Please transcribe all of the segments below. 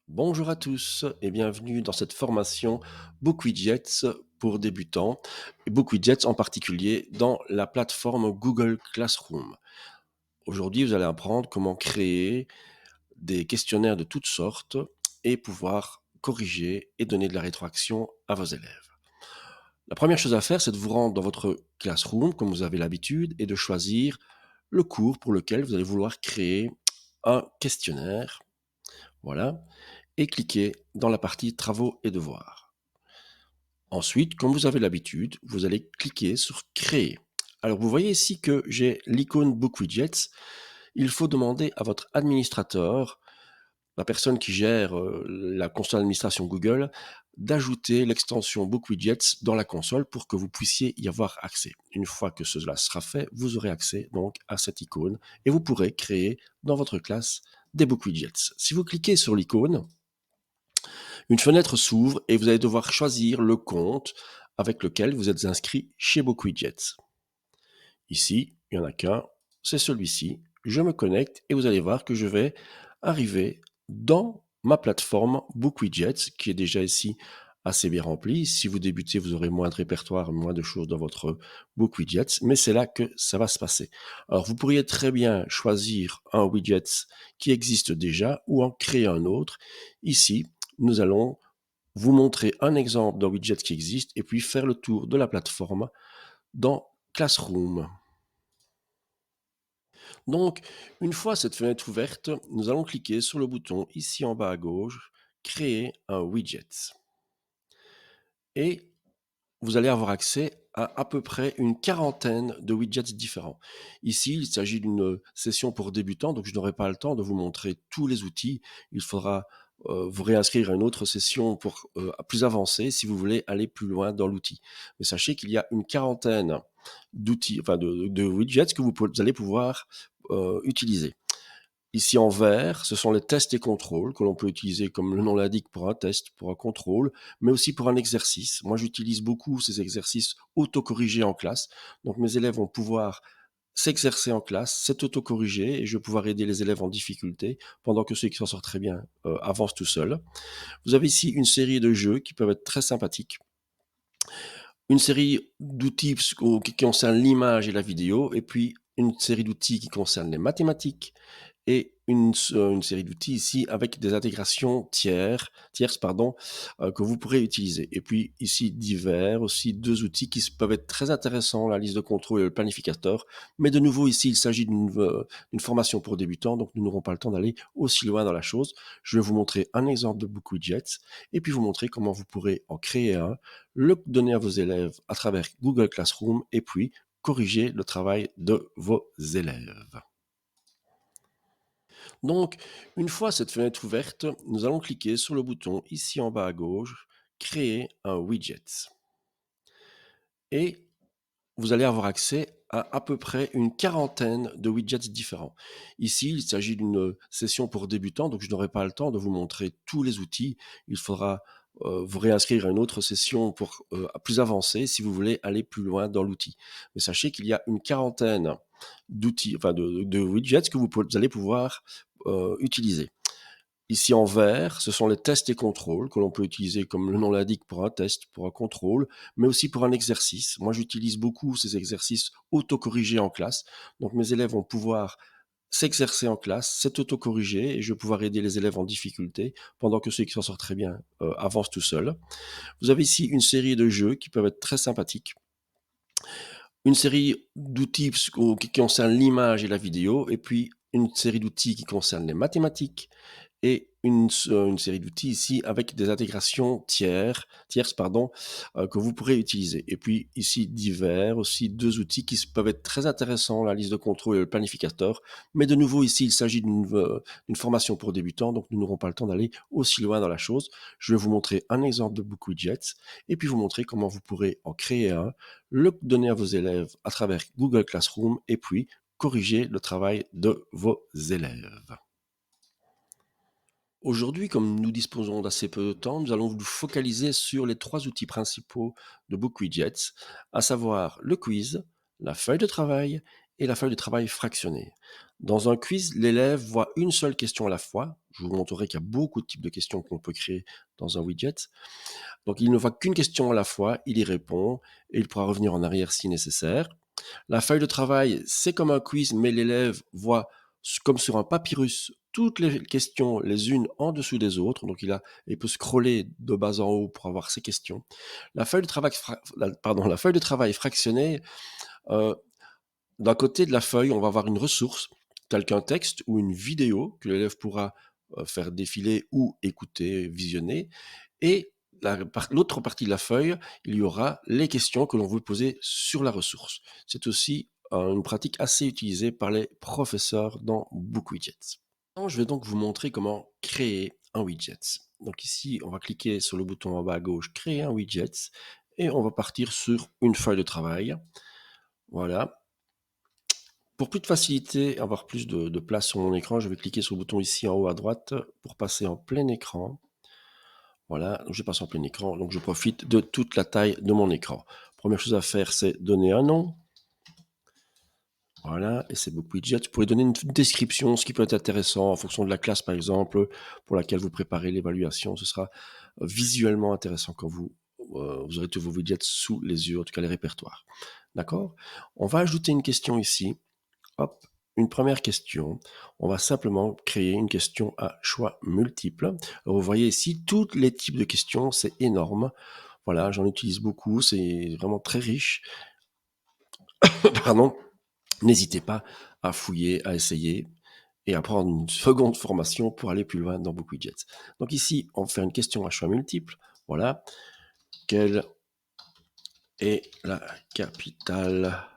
Bonjour à tous et bienvenue dans cette formation BookWidgets pour débutants et BookWidgets en particulier dans la plateforme Google Classroom. Aujourd'hui, vous allez apprendre comment créer des questionnaires de toutes sortes et pouvoir corriger et donner de la rétroaction à vos élèves. La première chose à faire, c'est de vous rendre dans votre Classroom, comme vous avez l'habitude, et de choisir le cours pour lequel vous allez vouloir créer un questionnaire. Voilà, et cliquez dans la partie travaux et devoirs. Ensuite, comme vous avez l'habitude, vous allez cliquer sur créer. Alors vous voyez ici que j'ai l'icône BookWidgets. Il faut demander à votre administrateur, la personne qui gère la console d'administration Google, d'ajouter l'extension BookWidgets dans la console pour que vous puissiez y avoir accès. Une fois que cela sera fait, vous aurez accès donc à cette icône et vous pourrez créer dans votre classe des BookWidgets. Si vous cliquez sur l'icône, une fenêtre s'ouvre et vous allez devoir choisir le compte avec lequel vous êtes inscrit chez BookWidgets. Ici, il n'y en a qu'un, c'est celui-ci. Je me connecte et vous allez voir que je vais arriver dans ma plateforme BookWidgets qui est déjà ici assez bien remplie. Si vous débutez, vous aurez moins de répertoire, moins de choses dans votre BookWidgets, mais c'est là que ça va se passer. Alors, vous pourriez très bien choisir un widget qui existe déjà ou en créer un autre. Ici, nous allons vous montrer un exemple d'un widget qui existe et puis faire le tour de la plateforme dans Classroom. Donc, une fois cette fenêtre ouverte, nous allons cliquer sur le bouton ici en bas à gauche, créer un widget. Et vous allez avoir accès à peu près une quarantaine de widgets différents. Ici, il s'agit d'une session pour débutants, donc je n'aurai pas le temps de vous montrer tous les outils. Il faudra vous réinscrire à une autre session pour plus avancer si vous voulez aller plus loin dans l'outil. Mais sachez qu'il y a une quarantaine d'outils, enfin de widgets que vous allez pouvoir utiliser. Ici en vert, ce sont les tests et contrôles que l'on peut utiliser comme le nom l'indique pour un test, pour un contrôle, mais aussi pour un exercice. Moi, j'utilise beaucoup ces exercices autocorrigés en classe. Donc mes élèves vont pouvoir s'exercer en classe, s'auto-corriger et je vais pouvoir aider les élèves en difficulté pendant que ceux qui s'en sortent très bien avancent tout seuls. Vous avez ici une série de jeux qui peuvent être très sympathiques. Une série d'outils qui concernent l'image et la vidéo et puis une série d'outils qui concernent les mathématiques et une série d'outils ici avec des intégrations tierces pardon, que vous pourrez utiliser. Et puis ici divers, aussi 2 outils qui peuvent être très intéressants, la liste de contrôle et le planificateur. Mais de nouveau ici, il s'agit d'une formation pour débutants, donc nous n'aurons pas le temps d'aller aussi loin dans la chose. Je vais vous montrer un exemple de BookWidgets et puis vous montrer comment vous pourrez en créer un, le donner à vos élèves à travers Google Classroom et puis corriger le travail de vos élèves. Donc, une fois cette fenêtre ouverte, nous allons cliquer sur le bouton ici en bas à gauche, créer un widget. Et vous allez avoir accès à peu près une quarantaine de widgets différents. Ici, il s'agit d'une session pour débutants, donc je n'aurai pas le temps de vous montrer tous les outils. Il faudra vous réinscrire à une autre session pour plus avancer si vous voulez aller plus loin dans l'outil. Mais sachez qu'il y a une quarantaine d'outils, enfin de widgets que vous allez pouvoir utiliser. Ici en vert, ce sont les tests et contrôles que l'on peut utiliser comme le nom l'indique pour un test, pour un contrôle, mais aussi pour un exercice. Moi, j'utilise beaucoup ces exercices autocorrigés en classe. Donc mes élèves vont pouvoir s'exercer en classe, s'auto-corriger et je vais pouvoir aider les élèves en difficulté pendant que ceux qui s'en sortent très bien avancent tout seuls. Vous avez ici une série de jeux qui peuvent être très sympathiques. Une série d'outils qui concernent l'image et la vidéo et puis une série d'outils qui concernent les mathématiques et une série d'outils ici avec des intégrations tierces pardon, que vous pourrez utiliser. Et puis ici divers, aussi 2 outils qui peuvent être très intéressants, la liste de contrôle et le planificateur. Mais de nouveau ici, il s'agit d'une formation pour débutants, donc nous n'aurons pas le temps d'aller aussi loin dans la chose. Je vais vous montrer un exemple de BookWidgets et puis vous montrer comment vous pourrez en créer un, le donner à vos élèves à travers Google Classroom et puis corriger le travail de vos élèves. Aujourd'hui, comme nous disposons d'assez peu de temps, nous allons nous focaliser sur les 3 outils principaux de BookWidgets, à savoir le quiz, la feuille de travail et la feuille de travail fractionnée. Dans un quiz, l'élève voit une seule question à la fois, Je vous montrerai qu'il y a beaucoup de types de questions qu'on peut créer dans un widget. Donc, il ne voit qu'une question à la fois, il y répond et il pourra revenir en arrière si nécessaire. La feuille de travail, c'est comme un quiz, mais l'élève voit, comme sur un papyrus, toutes les questions les unes en dessous des autres. Donc, il peut scroller de bas en haut pour avoir ses questions. La feuille de travail, la feuille de travail fractionnée, euh, d'un côté de la feuille, on va avoir une ressource, telle qu'un texte ou une vidéo que l'élève pourra faire défiler ou écouter, visionner. Et l'autre partie de la feuille, il y aura les questions que l'on veut poser sur la ressource. C'est aussi une pratique assez utilisée par les professeurs dans BookWidgets. Maintenant, je vais donc vous montrer comment créer un widget. Donc ici, on va cliquer sur le bouton en bas à gauche, créer un widget, et on va partir sur une feuille de travail. Voilà. Pour plus de facilité, avoir plus de place sur mon écran, je vais cliquer sur le bouton ici en haut à droite pour passer en plein écran. Voilà, donc je passe en plein écran, donc je profite de toute la taille de mon écran. Première chose à faire, c'est donner un nom. Voilà, et c'est BookWidget. Vous pouvez donner une description, ce qui peut être intéressant en fonction de la classe, par exemple, pour laquelle vous préparez l'évaluation. Ce sera visuellement intéressant quand vous aurez tous vos widgets sous les yeux, en tout cas les répertoires. D'accord? On va ajouter une question ici. Hop, une première question. On va simplement créer une question à choix multiples. Alors, vous voyez ici, tous les types de questions, c'est énorme. Voilà, j'en utilise beaucoup, c'est vraiment très riche. Pardon. N'hésitez pas à fouiller, à essayer et à prendre une seconde formation pour aller plus loin dans BookWidgets. Donc ici, on fait une question à choix multiples. Voilà. Quelle est la capitale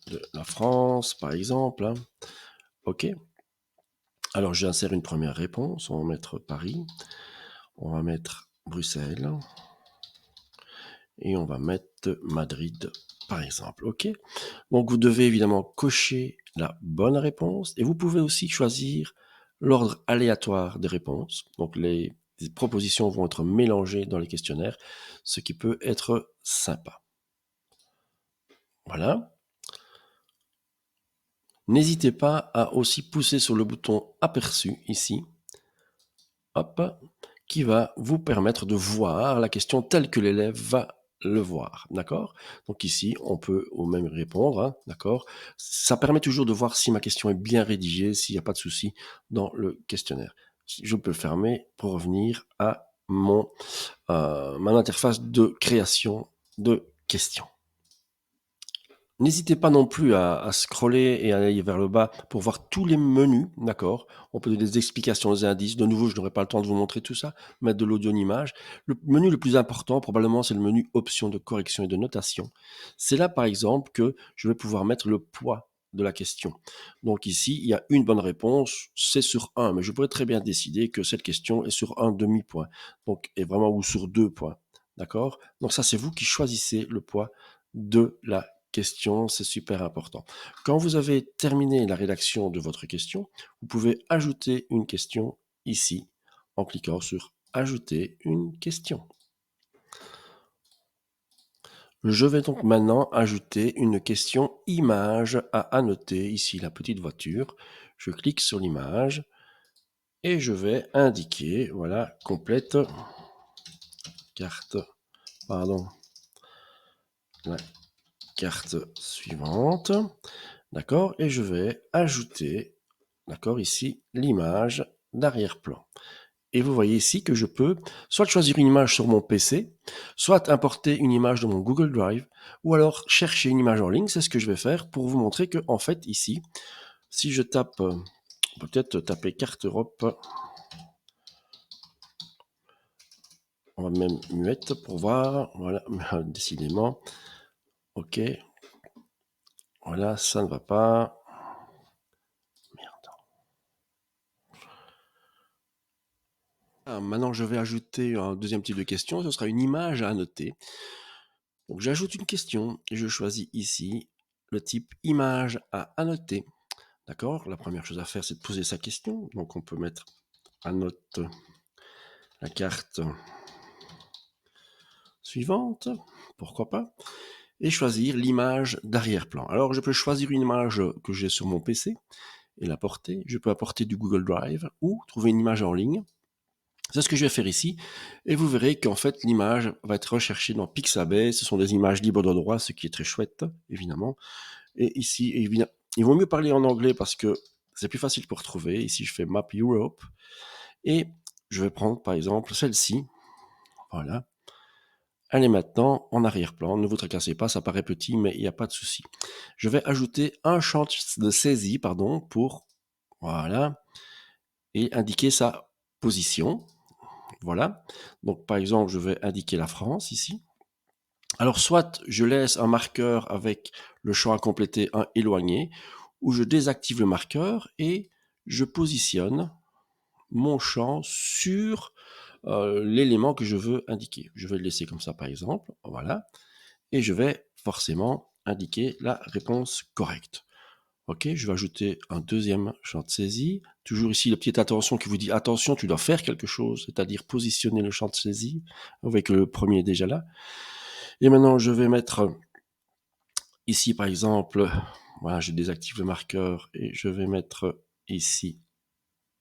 de la France, par exemple? OK. Alors, j'insère une première réponse. On va mettre Paris. On va mettre Bruxelles. Et on va mettre Madrid, par exemple. OK. Donc, vous devez évidemment cocher la bonne réponse. Et vous pouvez aussi choisir l'ordre aléatoire des réponses. Donc, les propositions vont être mélangées dans les questionnaires, ce qui peut être sympa. Voilà. N'hésitez pas à aussi pousser sur le bouton aperçu ici. Hop, qui va vous permettre de voir la question telle que l'élève va le voir, d'accord? Donc ici, on peut au même répondre, hein, d'accord? Ça permet toujours de voir si ma question est bien rédigée, s'il n'y a pas de souci dans le questionnaire. Je peux fermer pour revenir à ma interface de création de questions. N'hésitez pas non plus à scroller et à aller vers le bas pour voir tous les menus, d'accord? On peut donner des explications, des indices. De nouveau, je n'aurai pas le temps de vous montrer tout ça, mettre de l'audio en image. Le menu le plus important, probablement, c'est le menu options de correction et de notation. C'est là, par exemple, que je vais pouvoir mettre le poids de la question. Donc ici, il y a une bonne réponse, c'est sur 1, mais je pourrais très bien décider que cette question est sur un demi-point, donc, et vraiment, ou sur 2 points, d'accord? Donc ça, c'est vous qui choisissez le poids de la question, c'est super important. Quand vous avez terminé la rédaction de votre question, vous pouvez ajouter une question ici en cliquant sur Ajouter une question. Je vais donc maintenant ajouter une question image à annoter, ici la petite voiture. Je clique sur l'image et je vais indiquer, voilà, complète carte, pardon, la carte suivante. D'accord? Et je vais ajouter, d'accord, ici, l'image d'arrière-plan. Et vous voyez ici que je peux soit choisir une image sur mon PC, soit importer une image de mon Google Drive, ou alors chercher une image en ligne. C'est ce que je vais faire pour vous montrer que, en fait, ici, si je tape, on peut peut-être taper carte Europe, on va même muette pour voir, voilà, décidément, ok, voilà, ça ne va pas. Maintenant, je vais ajouter un deuxième type de question, ce sera une image à annoter. Donc, j'ajoute une question et je choisis ici le type image à annoter. D'accord? La première chose à faire, c'est de poser sa question. Donc, on peut mettre annote la carte suivante, pourquoi pas, et choisir l'image d'arrière-plan. Alors, je peux choisir une image que j'ai sur mon PC et l'apporter. Je peux apporter du Google Drive ou trouver une image en ligne. C'est ce que je vais faire ici et vous verrez qu'en fait l'image va être recherchée dans Pixabay. Ce sont des images libres de droit, ce qui est très chouette évidemment. Et ici, évidemment, il vaut mieux parler en anglais parce que c'est plus facile pour trouver. Ici, je fais Map Europe et je vais prendre par exemple celle-ci. Voilà. Elle est maintenant en arrière-plan. Ne vous tracassez pas, ça paraît petit, mais il n'y a pas de souci. Je vais ajouter un champ de saisie, pardon, pour voilà, et indiquer sa position. Voilà. Donc, par exemple, je vais indiquer la France ici. Alors, soit je laisse un marqueur avec le champ à compléter, un éloigné, ou je désactive le marqueur et je positionne mon champ sur l'élément que je veux indiquer. Je vais le laisser comme ça, par exemple. Voilà. Et je vais forcément indiquer la réponse correcte. Ok, je vais ajouter un deuxième champ de saisie. Toujours ici, la petite attention qui vous dit attention, tu dois faire quelque chose, c'est-à-dire positionner le champ de saisie. Vous voyez que le premier est déjà là. Et maintenant, je vais mettre ici, par exemple, voilà, je désactive le marqueur et je vais mettre ici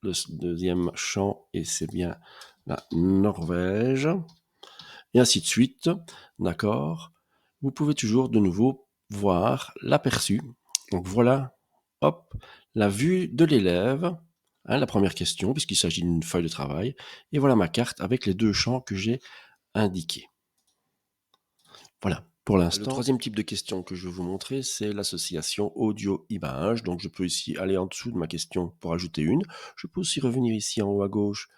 le deuxième champ et c'est bien la Norvège. Et ainsi de suite. D'accord. Vous pouvez toujours de nouveau voir l'aperçu. Donc voilà, hop, la vue de l'élève, hein, la première question, puisqu'il s'agit d'une feuille de travail. Et voilà ma carte avec les deux champs que j'ai indiqués. Voilà, pour l'instant. Le troisième type de question que je vais vous montrer, c'est l'association audio-image. Donc je peux ici aller en dessous de ma question pour ajouter une. Je peux aussi revenir ici en haut à gauche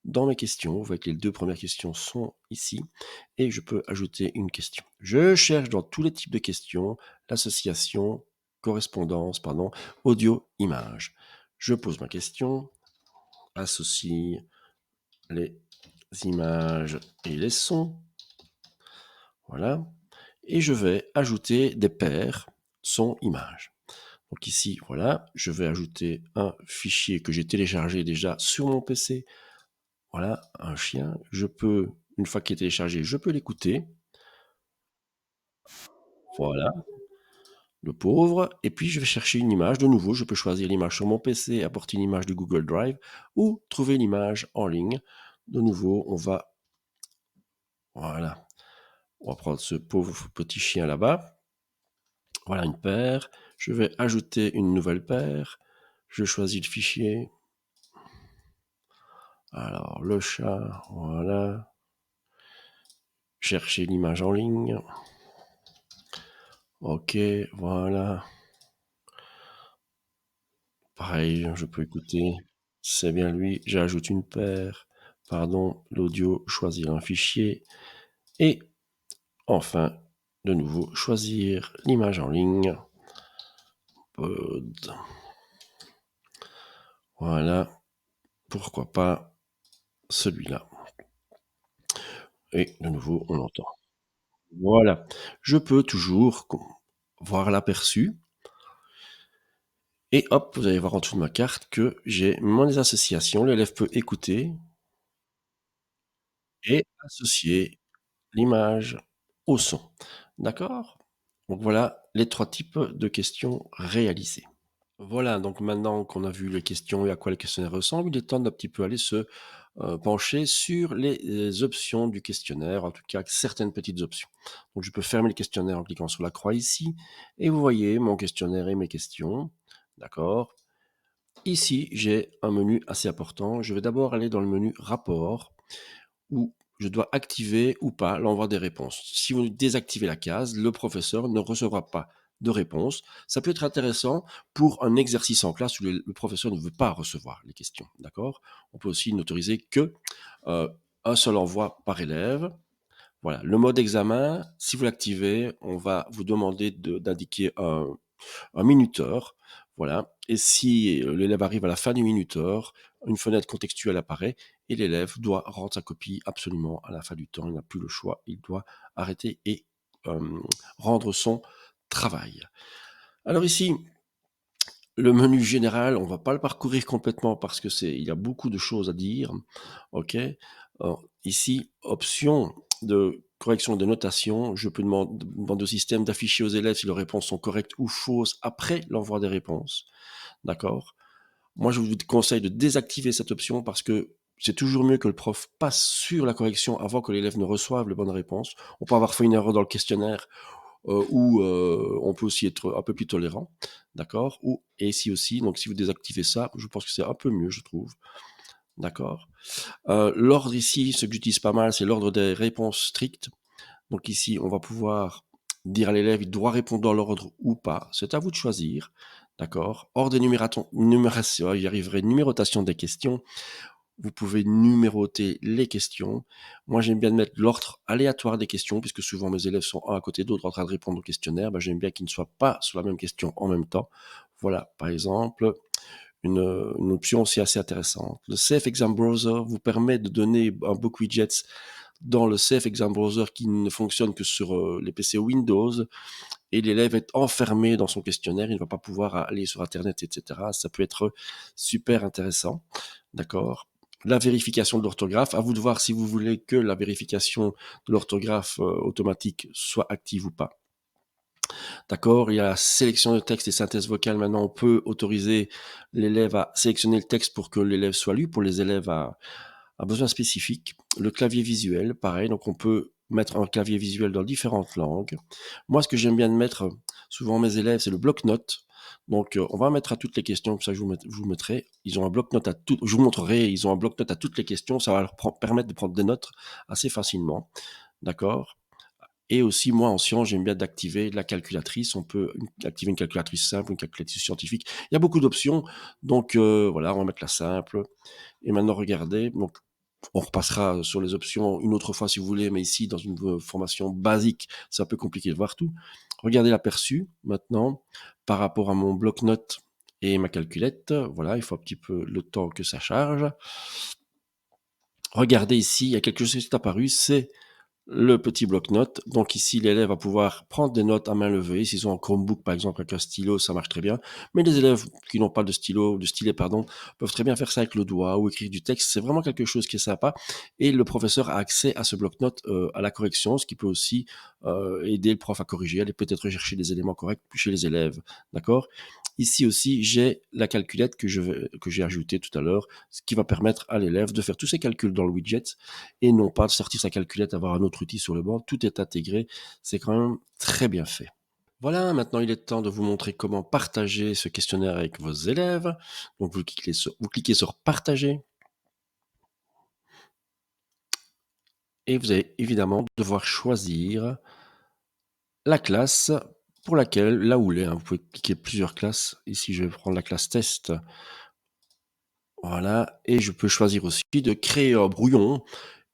dans mes questions. Vous voyez que les deux premières questions sont ici et je peux ajouter une question. Je cherche dans tous les types de questions l'association, correspondance, pardon, audio-image. Je pose ma question, associe les images et les sons. Voilà. Et je vais ajouter des paires son-image. Donc ici, voilà, je vais ajouter un fichier que j'ai téléchargé déjà sur mon PC. Voilà, un chien. Je peux, une fois qu'il est téléchargé, je peux l'écouter. Voilà, le pauvre. Et puis, je vais chercher une image. De nouveau, je peux choisir l'image sur mon PC, apporter une image de Google Drive ou trouver l'image en ligne. De nouveau, voilà, on va prendre ce pauvre petit chien là-bas. Voilà une paire. Je vais ajouter une nouvelle paire. Je choisis le fichier. Alors, le chat, voilà. Chercher l'image en ligne. Ok, voilà. Pareil, je peux écouter. C'est bien lui. J'ajoute une paire. Pardon, l'audio, choisir un fichier. Et enfin, de nouveau, choisir l'image en ligne. Pod. Voilà. Pourquoi pas celui-là. Et de nouveau, on entend. Voilà. Je peux toujours voir l'aperçu. Et hop, vous allez voir en dessous de ma carte que j'ai mes associations. L'élève peut écouter et associer l'image au son. D'accord? Donc voilà les trois types de questions réalisées. Voilà, donc maintenant qu'on a vu les questions et à quoi les questionnaires ressemblent, il est temps d'un petit peu aller se pencher sur les options du questionnaire, en tout cas certaines petites options. Donc je peux fermer le questionnaire en cliquant sur la croix ici, et vous voyez mon questionnaire et mes questions. D'accord? Ici, j'ai un menu assez important. Je vais d'abord aller dans le menu rapport, où je dois activer ou pas l'envoi des réponses. Si vous désactivez la case, le professeur ne recevra pas de réponse. Ça peut être intéressant pour un exercice en classe où le professeur ne veut pas recevoir les questions. D'accord? On peut aussi n'autoriser que un seul envoi par élève. Voilà. Le mode examen, si vous l'activez, on va vous demander d'indiquer un minuteur. Voilà. Et si l'élève arrive à la fin du minuteur, une fenêtre contextuelle apparaît et l'élève doit rendre sa copie absolument à la fin du temps. Il n'a plus le choix. Il doit arrêter et rendre son travail. Alors ici, le menu général, on va pas le parcourir complètement parce que il y a beaucoup de choses à dire. Ok. Alors, ici, option de correction de notation, je peux demander au système d'afficher aux élèves si leurs réponses sont correctes ou fausses après l'envoi des réponses. D'accord? Moi, je vous conseille de désactiver cette option parce que c'est toujours mieux que le prof passe sur la correction avant que l'élève ne reçoive les bonnes réponses. On peut avoir fait une erreur dans le questionnaire, ou on peut aussi être un peu plus tolérant, d'accord? Ou et ici aussi, donc si vous désactivez ça, je pense que c'est un peu mieux, je trouve, d'accord? L'ordre ici, ce que j'utilise pas mal, c'est l'ordre des réponses strictes. Donc ici, on va pouvoir dire à l'élève, il doit répondre dans l'ordre ou pas. C'est à vous de choisir, d'accord? Hors des numération, il y arriverait, numérotation des questions. Vous pouvez numéroter les questions. Moi, j'aime bien mettre l'ordre aléatoire des questions, puisque souvent mes élèves sont un à côté d'autre en train de répondre au questionnaire. Ben, j'aime bien qu'ils ne soient pas sur la même question en même temps. Voilà, par exemple, une option aussi assez intéressante. Le Safe Exam Browser vous permet de donner un book widgets dans le Safe Exam Browser qui ne fonctionne que sur les PC Windows, et l'élève est enfermé dans son questionnaire, il ne va pas pouvoir aller sur Internet, etc. Ça peut être super intéressant, d'accord? La vérification de l'orthographe, à vous de voir si vous voulez que la vérification de l'orthographe automatique soit active ou pas. D'accord? Il y a la sélection de texte et synthèse vocale. Maintenant, on peut autoriser l'élève à sélectionner le texte pour que l'élève soit lu, pour les élèves à besoins spécifiques. Le clavier visuel, pareil, donc on peut mettre un clavier visuel dans différentes langues. Moi, ce que j'aime bien de mettre, souvent mes élèves, c'est le bloc-notes. Donc, on va mettre à toutes les questions, comme ça je vous mettrai. Ils ont un bloc-notes à tout, je vous montrerai, ils ont un bloc-notes à toutes les questions, ça va leur permettre de prendre des notes assez facilement. D'accord? Et aussi, moi, en sciences, j'aime bien d'activer la calculatrice. On peut activer une calculatrice simple, une calculatrice scientifique. Il y a beaucoup d'options. Donc, voilà, on va mettre la simple. Et maintenant, regardez. Donc, on repassera sur les options une autre fois si vous voulez, mais ici, dans une formation basique, c'est un peu compliqué de voir tout. Regardez l'aperçu maintenant par rapport à mon bloc-notes et ma calculette. Voilà, il faut un petit peu le temps que ça charge. Regardez ici, il y a quelque chose qui est apparu, c'est le petit bloc-notes. Donc ici, l'élève va pouvoir prendre des notes à main levée. S'ils ont un Chromebook, par exemple, avec un stylo, ça marche très bien. Mais les élèves qui n'ont pas de stylo, de stylet, pardon, peuvent très bien faire ça avec le doigt ou écrire du texte. C'est vraiment quelque chose qui est sympa. Et le professeur a accès à ce bloc-notes à la correction, ce qui peut aussi aider le prof à corriger, aller peut-être chercher des éléments corrects chez les élèves. D'accord? Ici aussi, j'ai la calculette que j'ai ajoutée tout à l'heure, ce qui va permettre à l'élève de faire tous ses calculs dans le widget et non pas de sortir sa calculette, avoir un autre outil sur le banc. Tout est intégré. C'est quand même très bien fait. Voilà, maintenant il est temps de vous montrer comment partager ce questionnaire avec vos élèves. Donc vous cliquez sur partager et vous allez évidemment devoir choisir la classe pour laquelle, là où elle est, hein, vous pouvez cliquer plusieurs classes. Ici, je vais prendre la classe test. Voilà, et je peux choisir aussi de créer un brouillon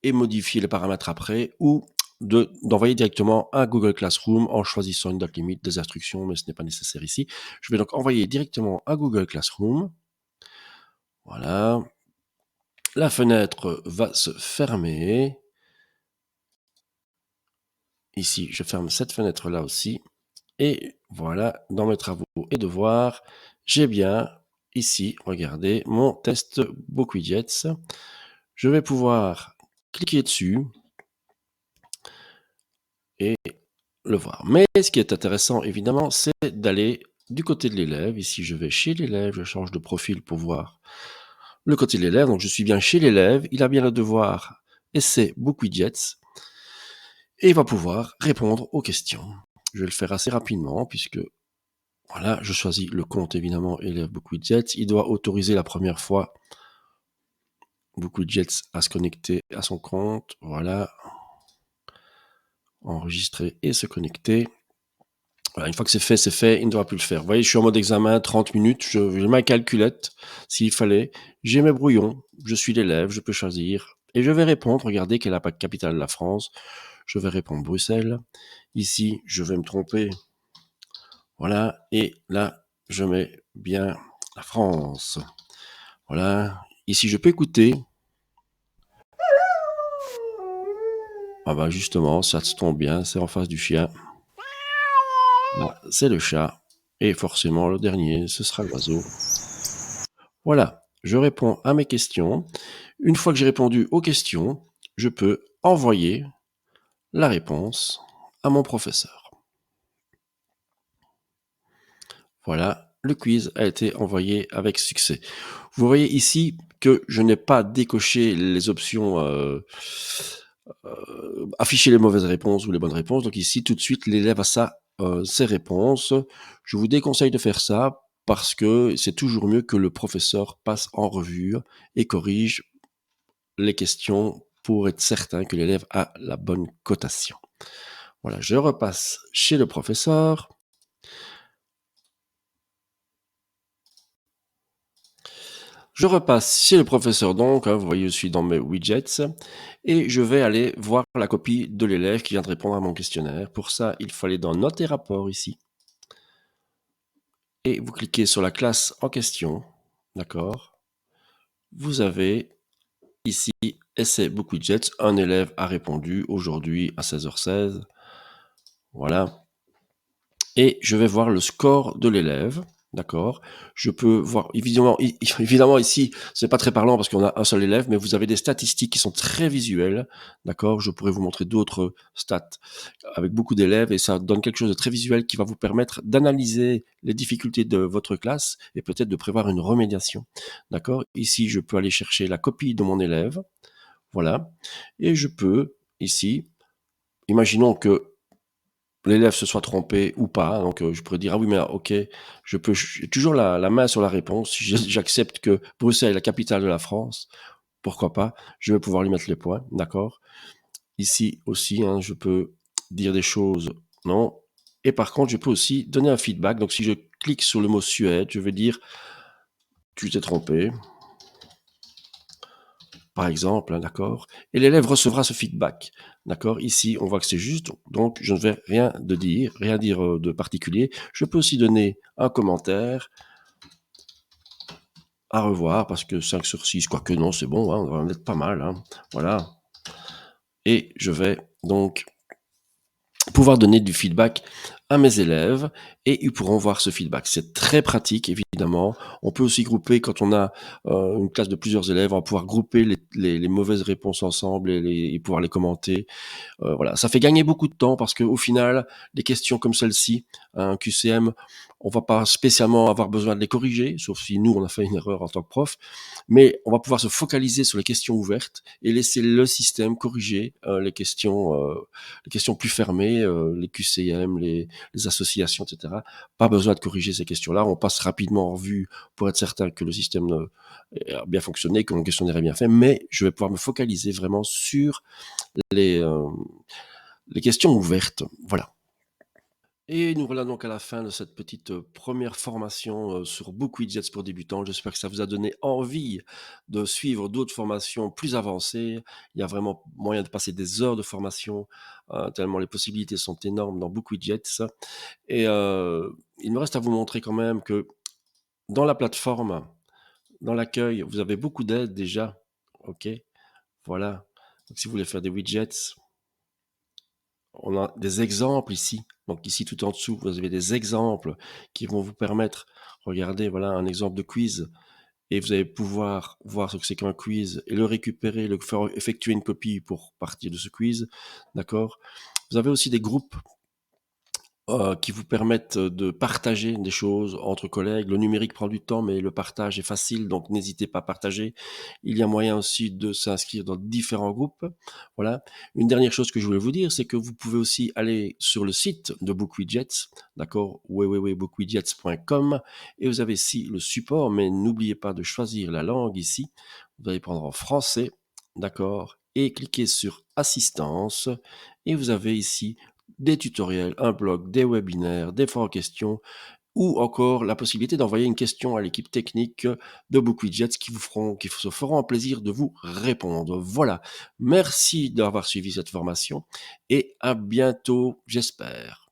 et modifier les paramètres après, ou d'envoyer directement à Google Classroom en choisissant une date limite, des instructions, mais ce n'est pas nécessaire ici. Je vais donc envoyer directement à Google Classroom. Voilà. La fenêtre va se fermer. Ici, je ferme cette fenêtre-là aussi. Et voilà, dans mes travaux et devoirs, j'ai bien ici, regardez, mon test BookWidgets. Je vais pouvoir cliquer dessus et le voir. Mais ce qui est intéressant, évidemment, c'est d'aller du côté de l'élève. Ici, je vais chez l'élève, je change de profil pour voir le côté de l'élève. Donc, je suis bien chez l'élève. Il a bien le devoir essai BookWidgets et il va pouvoir répondre aux questions. Je vais le faire assez rapidement puisque, voilà, je choisis le compte, évidemment, élève BookWidgets. Il doit autoriser la première fois BookWidgets à se connecter à son compte. Voilà, enregistrer et se connecter. Voilà, une fois que c'est fait, il ne devra plus le faire. Vous voyez, je suis en mode examen, 30 minutes, j'ai ma calculette, s'il fallait, j'ai mes brouillons, je suis l'élève, je peux choisir, et je vais répondre, regardez quelle est la capitale de la France, je vais répondre Bruxelles, ici, je vais me tromper, voilà, et là, je mets bien la France, voilà, ici, je peux écouter, ah bah justement, ça se tombe bien, c'est en face du chien, là, c'est le chat, et forcément, le dernier, ce sera l'oiseau. Voilà, je réponds à mes questions. Une fois que j'ai répondu aux questions, je peux envoyer la réponse à mon professeur. Voilà, le quiz a été envoyé avec succès. Vous voyez ici que je n'ai pas décoché les options, afficher les mauvaises réponses ou les bonnes réponses. Donc ici, tout de suite, l'élève a ses réponses. Je vous déconseille de faire ça parce que c'est toujours mieux que le professeur passe en revue et corrige les questions pour être certain que l'élève a la bonne cotation. Voilà, je repasse chez le professeur. Je repasse chez le professeur donc, vous voyez, je suis dans mes widgets et je vais aller voir la copie de l'élève qui vient de répondre à mon questionnaire. Pour ça, il faut aller dans Notes et rapports ici et vous cliquez sur la classe en question, d'accord? Vous avez ici Essai BookWidgets, un élève a répondu aujourd'hui à 16h16, voilà. Et je vais voir le score de l'élève, d'accord? Je peux voir évidemment ici, c'est pas très parlant parce qu'on a un seul élève, mais vous avez des statistiques qui sont très visuelles, d'accord? Je pourrais vous montrer d'autres stats avec beaucoup d'élèves et ça donne quelque chose de très visuel qui va vous permettre d'analyser les difficultés de votre classe et peut-être de prévoir une remédiation, d'accord? Ici, je peux aller chercher la copie de mon élève, voilà, et je peux ici, imaginons que l'élève se soit trompé ou pas, donc je pourrais dire: «Ah oui, mais OK, j'ai toujours la main sur la réponse. Si j'accepte que Bruxelles est la capitale de la France, pourquoi pas? Je vais pouvoir lui mettre les points, d'accord. Ici aussi, hein, je peux dire des choses, non, et par contre, je peux aussi donner un feedback. Donc si je clique sur le mot Suède, je vais dire: «Tu t'es trompé», par exemple, hein, d'accord? Et l'élève recevra ce feedback, d'accord? Ici, on voit que c'est juste, donc je ne vais rien dire de particulier. Je peux aussi donner un commentaire à revoir parce que 5 sur 6, quoique non, c'est bon, hein, on va en être pas mal, hein, voilà. Et je vais donc pouvoir donner du feedback à mes élèves et ils pourront voir ce feedback. C'est très pratique, évidemment. On peut aussi grouper quand on a une classe de plusieurs élèves, on va pouvoir grouper les mauvaises réponses ensemble et pouvoir les commenter. Voilà, ça fait gagner beaucoup de temps parce qu'au final, des questions comme celle-ci, un QCM, on va pas spécialement avoir besoin de les corriger, sauf si nous, on a fait une erreur en tant que prof, mais on va pouvoir se focaliser sur les questions ouvertes et laisser le système corriger les questions plus fermées, les QCM, les associations, etc. Pas besoin de corriger ces questions-là. On passe rapidement en revue pour être certain que le système a bien fonctionné, que mon questionnaire est bien fait, mais je vais pouvoir me focaliser vraiment sur les, euh, les questions ouvertes. Voilà. Et nous voilà donc à la fin de cette petite première formation sur BookWidgets pour débutants. J'espère que ça vous a donné envie de suivre d'autres formations plus avancées. Il y a vraiment moyen de passer des heures de formation, tellement les possibilités sont énormes dans BookWidgets. Et il me reste à vous montrer quand même que dans la plateforme, dans l'accueil, vous avez beaucoup d'aides déjà. OK, voilà. Donc si vous voulez faire des widgets, on a des exemples ici. Donc ici, tout en dessous, vous avez des exemples qui vont vous permettre, regardez, voilà un exemple de quiz, et vous allez pouvoir voir ce que c'est qu'un quiz et le récupérer, le faire effectuer une copie pour partir de ce quiz, d'accord? Vous avez aussi des groupes qui vous permettent de partager des choses entre collègues. Le numérique prend du temps, mais le partage est facile, donc n'hésitez pas à partager. Il y a moyen aussi de s'inscrire dans différents groupes. Voilà. Une dernière chose que je voulais vous dire, c'est que vous pouvez aussi aller sur le site de BookWidgets, d'accord, www.bookwidgets.com, et vous avez ici le support, mais n'oubliez pas de choisir la langue ici. Vous allez prendre en français, d'accord, et cliquez sur Assistance, et vous avez ici des tutoriels, un blog, des webinaires, des forums questions ou encore la possibilité d'envoyer une question à l'équipe technique de BookWidgets qui se feront un plaisir de vous répondre. Voilà. Merci d'avoir suivi cette formation et à bientôt, j'espère.